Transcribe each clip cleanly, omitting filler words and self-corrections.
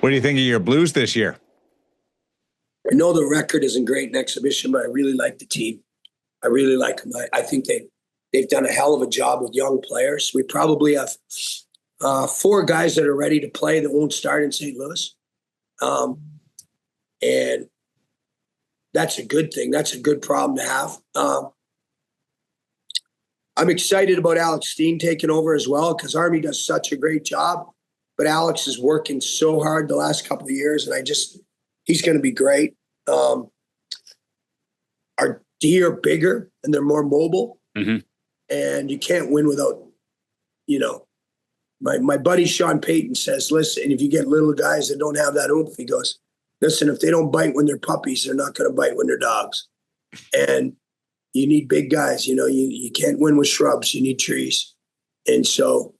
What do you think of your Blues this year? I know the record isn't great in exhibition, but I really like the team. I really like them. I think they've done a hell of a job with young players. We probably have 4 guys that are ready to play that won't start in St. Louis. And that's a good thing. That's a good problem to have. I'm excited about Alex Steen taking over as well because Army does such a great job. But Alex is working so hard the last couple of years, and he's going to be great. Our D are bigger and they're more mobile, and you can't win without, my buddy Sean Payton says, listen, if you get little guys that don't have that oomph, he goes, listen, if they don't bite when they're puppies, they're not going to bite when they're dogs. And you need big guys, you can't win with shrubs, you need trees. And so,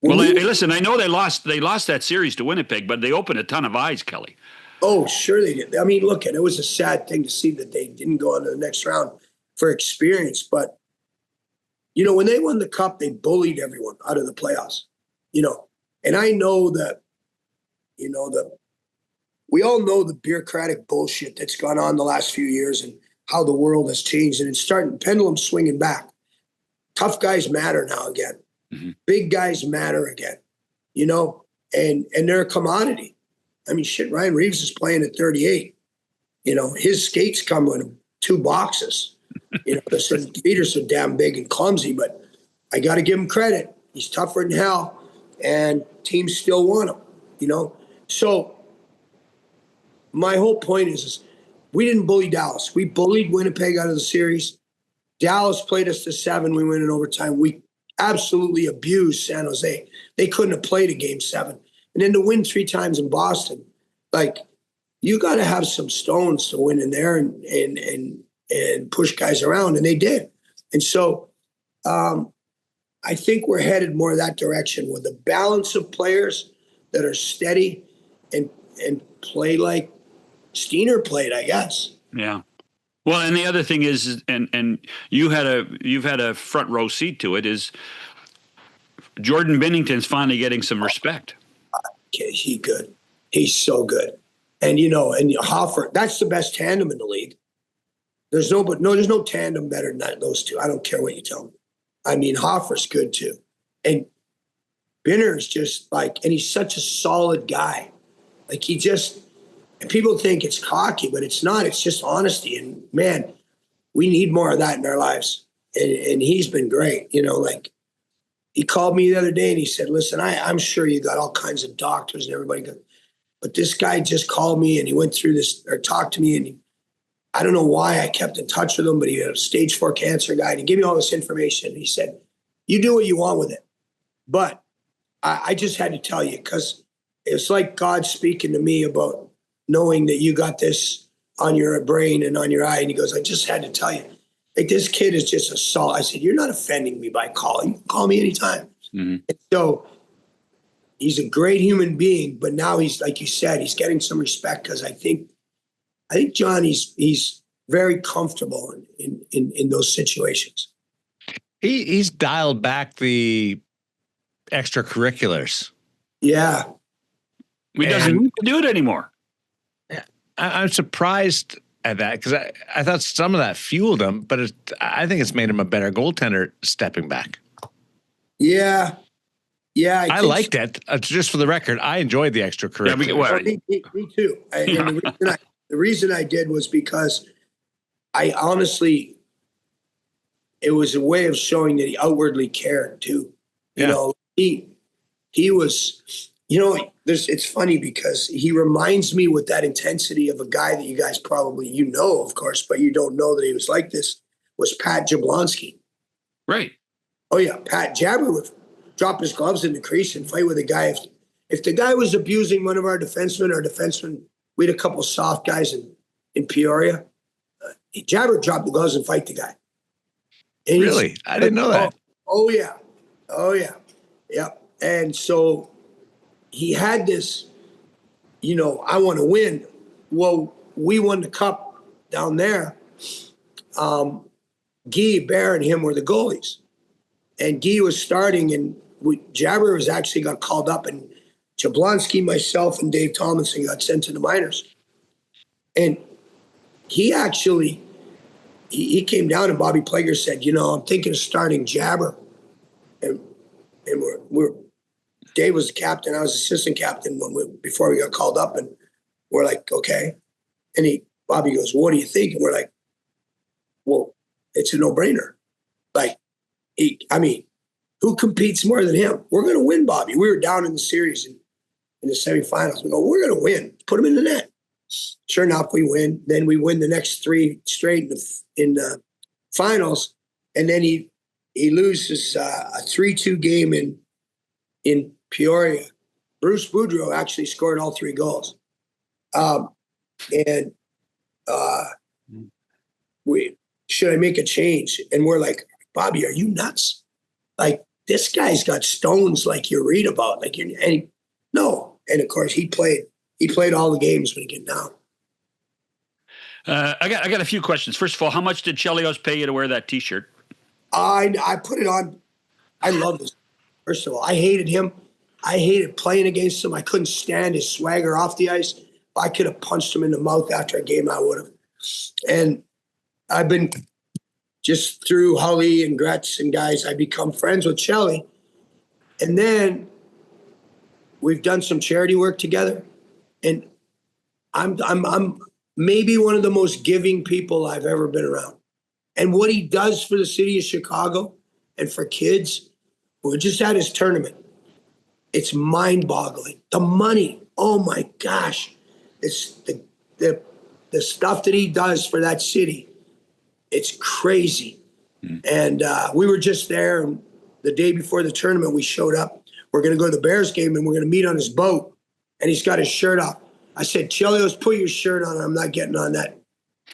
listen, I know they lost that series to Winnipeg, but they opened a ton of eyes, Kelly. Oh, sure they did. I mean, look, it was a sad thing to see that they didn't go on to the next round for experience. But, when they won the cup, they bullied everyone out of the playoffs, And I know that, we all know the bureaucratic bullshit that's gone on the last few years and how the world has changed. And it's starting, pendulum swinging back. Tough guys matter now again. Big guys matter again, and they're a commodity. I mean, shit, Ryan Reeves is playing at 38. His skates come with 2 boxes. The feet are so damn big and clumsy, but I got to give him credit. He's tougher than hell, and teams still want him, So my whole point is we didn't bully Dallas. We bullied Winnipeg out of the series. Dallas played us to 7. We win in overtime. We absolutely abused San Jose. They couldn't have played a game 7. And then to win 3 times in Boston, you got to have some stones to win in there and push guys around, and they did. And so I think we're headed more that direction with a balance of players that are steady and play like Steiner played, I guess. Yeah. Well, and the other thing is, and you've had a front row seat to it, is Jordan Binnington's finally getting some respect. He's good. He's so good. And, and Hoffer, that's the best tandem in the league. There's no tandem better than those two. I don't care what you tell me. I mean, Hoffer's good too. And Binner's just and he's such a solid guy. And people think it's cocky, but it's not. It's just honesty. And man, we need more of that in our lives. And he's been great. He called me the other day and he said, listen, I'm sure you got all kinds of doctors and everybody, but this guy just called me and he went through this or talked to me. And I don't know why I kept in touch with him, but he had a stage 4 cancer guy and he gave me all this information. And he said, you do what you want with it. But I just had to tell you, because it's like God speaking to me about knowing that you got this on your brain and on your eye. And he goes, I just had to tell you, this kid is just a solid. I said, you're not offending me by calling. You can call me anytime. And so he's a great human being, but now he's, like you said, he's getting some respect because I think John, he's very comfortable in those situations. He's dialed back the extracurriculars. Yeah. He doesn't do it anymore. I'm surprised at that because I thought some of that fueled him, but I think it's made him a better goaltender stepping back. Yeah. Yeah. I liked it. Just for the record, I enjoyed the extracurriculars. Me too. And the reason I did was because I honestly, it was a way of showing that he outwardly cared too. He was, it's funny because he reminds me with that intensity of a guy that you guys probably, of course, but you don't know that he was like this, was Pat Jablonski. Right. Oh yeah. Pat Jabber would drop his gloves in the crease and fight with a guy. If the guy was abusing one of our defensemen, we had a couple of soft guys in Peoria. Jabber dropped the gloves and fight the guy. And really? I didn't know that. Oh yeah. Yeah. And so he had this, I want to win. Well, we won the cup down there. Guy, Bear, and him were the goalies. And Guy was starting, and Jabber was actually got called up, and Jablonski, myself, and Dave Tomlinson got sent to the minors. And he actually, he came down and Bobby Plager said, I'm thinking of starting Jabber. And we're Dave was the captain. I was assistant captain before we got called up. And we're like, okay. And Bobby goes, what do you think? And we're like, well, it's a no-brainer. Like, who competes more than him? We're going to win, Bobby. We were down in the series in the semifinals. We go, we're going to win. Put him in the net. Sure enough, we win. Then we win the next 3 straight in the finals. And then he loses a 3-2 game in Peoria. Bruce Boudreau actually scored all 3 goals. Should I make a change? And we're like, Bobby, are you nuts? Like, this guy's got stones like you read about. No. And of course, he played all the games when he get down. I got a few questions. First of all, how much did Chelios pay you to wear that T-shirt? I put it on. I love this. First of all, I hated him. I hated playing against him. I couldn't stand his swagger off the ice. If I could have punched him in the mouth after a game, I would have. And I've been just through Hully and Gretz and guys, I become friends with Chelly. And then we've done some charity work together. And I'm maybe one of the most giving people I've ever been around. And what he does for the city of Chicago and for kids, we just had his tournament. It's mind-boggling. The money, oh my gosh. It's the stuff that he does for that city. It's crazy. And we were just there, and the day before the tournament, we showed up. We're going to go to the Bears game, and we're going to meet on his boat. And he's got his shirt off. I said, Chelios, put your shirt on. I'm not getting on that.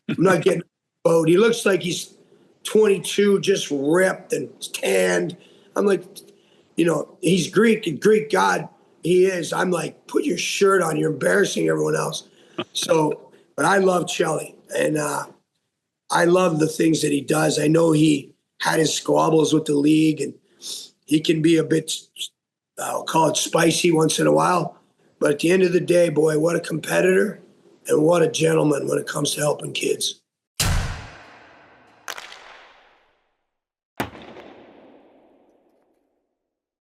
I'm not getting on the boat. He looks like he's 22, just ripped and tanned. I'm like, he's Greek, and Greek God he is. I'm like, put your shirt on. You're embarrassing everyone else. So, but I love Chelly, and I love the things that he does. I know he had his squabbles with the league, and he can be a bit, I'll call it spicy once in a while. But at the end of the day, boy, what a competitor and what a gentleman when it comes to helping kids.